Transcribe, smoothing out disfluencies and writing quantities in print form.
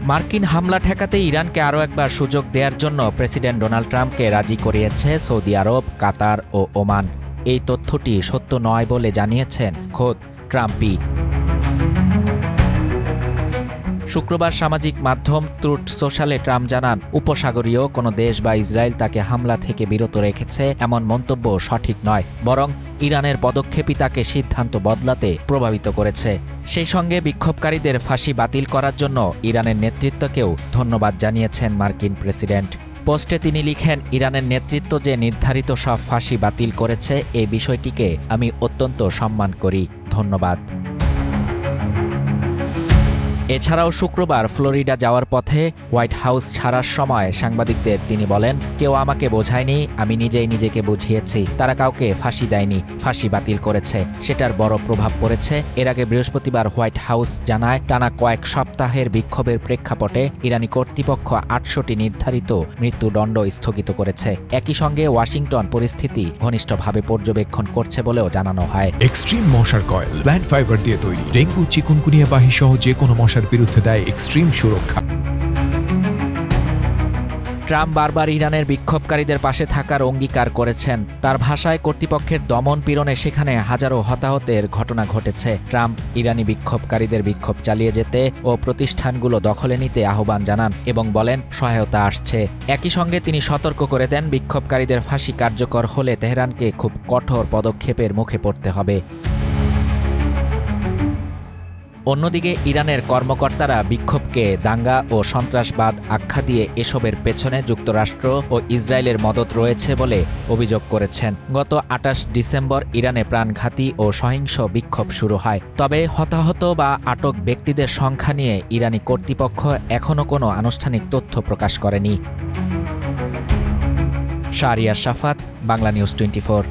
মার্কিন হামলা ঠেকাতে ইরানকে আরও একবার সুযোগ দেওয়ার জন্য প্রেসিডেন্ট ডোনাল্ড ট্রাম্পকে রাজি করিয়েছে সৌদি আরব, কাতার ও ওমান। এই তথ্যটি সত্য নয় বলে জানিয়েছেন খোদ ট্রাম্পই। শুক্রবার সামাজিক মাধ্যম ট্রুথ সোশ্যালে ট্রাম্প জানান, উপসাগরীয় কোনো দেশ বা ইসরায়েল তাকে হামলা থেকে বিরত রেখেছে এমন মন্তব্য সঠিক নয়, বরং ইরানের পদক্ষেপই তাকে সিদ্ধান্ত বদলাতে প্রভাবিত করেছে। সেই সঙ্গে বিক্ষোভকারীদের ফাঁসি বাতিল করার জন্য ইরানের নেতৃত্বকেও ধন্যবাদ জানিয়েছেন মার্কিন প্রেসিডেন্ট। পোস্টে তিনি লিখেন, ইরানের নেতৃত্ব যে নির্ধারিত সব ফাঁসি বাতিল করেছে এই বিষয়টিকে আমি অত্যন্ত সম্মান করি, ধন্যবাদ। এছাড়াও শুক্রবার ফ্লোরিডা যাওয়ার পথে হোয়াইট হাউস ছাড়ার সময় সাংবাদিকদের তিনি বলেন, কেউ আমাকে বোঝায়নি, আমি নিজেই নিজেকে বুঝিয়েছি। তারা কাউকে ফাঁসি দেয়নি, ফাঁসি বাতিল করেছে, সেটার বড় প্রভাব পড়েছে। এর আগে বৃহস্পতিবার হোয়াইট হাউস জানায়, টানা কয়েক সপ্তাহের বিক্ষোভের প্রেক্ষাপটে ইরানি কর্তৃপক্ষ 800টি নির্ধারিত মৃত্যুদণ্ড স্থগিত করেছে। একই সঙ্গে ওয়াশিংটন পরিস্থিতি ঘনিষ্ঠভাবে পর্যবেক্ষণ করছে বলেও জানানো হয়। এক্সট্রিম মশার কয়েল প্ল্যান্ট ফাইবার দিয়ে তৈরি, ডেঙ্গু, চিকুনগুনিয়া বাহি সহ যে কোনো মশার বিরুদ্ধে দেয় এক্সট্রিম সুরক্ষা। ট্রাম্প বারবার ইরানের বিক্ষোভকারীদের পাশে থাকার অঙ্গীকার করেছেন। তার ভাষায় কর্তৃপক্ষের দমন পীড়নে সেখানে হাজারো হতাহতের ঘটনা ঘটেছে। ট্রাম্প ইরানি বিক্ষোভকারীদের বিক্ষোভ চালিয়ে যেতে ও প্রতিষ্ঠানগুলো দখলে নিতে আহ্বান জানান এবং বলেন সহায়তা আসছে। একই সঙ্গে তিনি সতর্ক করে দেন, বিক্ষোভকারীদের ফাঁসি কার্যকর হলে তেহরানকে খুব কঠোর পদক্ষেপের মুখে পড়তে হবে। অন্যদিকে ইরানের কর্মকর্তারা বিক্ষোভকে দাঙ্গা ও সন্ত্রাসবাদ আখ্যা দিয়ে এসবের পেছনে যুক্তরাষ্ট্র ও ইসরায়েলের মদত রয়েছে বলে অভিযোগ করেছেন। গত 28 ডিসেম্বর ইরানে প্রাণঘাতী ও সহিংস বিক্ষোভ শুরু হয়। তবে হতাহত বা আটক ব্যক্তিদের সংখ্যা নিয়ে ইরানি কর্তৃপক্ষ এখনও কোনো আনুষ্ঠানিক তথ্য প্রকাশ করেনি। শাহরিয়ার শাফাত, বাংলা নিউজ 24।